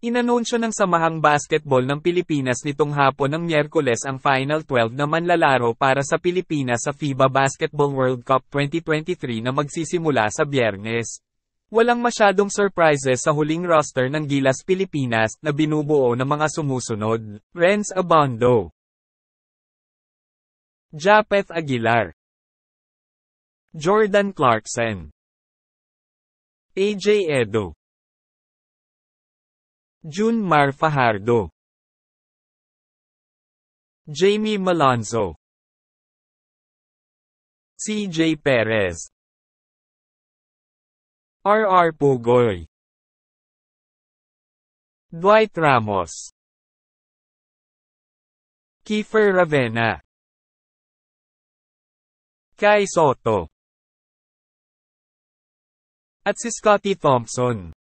Inanunsyo ng Samahang Basketball ng Pilipinas nitong hapon ng Miyerkules ang Final 12 na manlalaro para sa Pilipinas sa FIBA Basketball World Cup 2023 na magsisimula sa Biyernes. Walang masyadong surprises sa huling roster ng Gilas Pilipinas na binubuo ng mga sumusunod: Renz Abando, Japeth Aguilar, Jordan Clarkson, AJ Edo, Junmar Fajardo, Jamie Malonzo, CJ Perez, RR Pugoy, Dwight Ramos, Kiefer Ravena, Kai Soto, at si Scottie Thompson.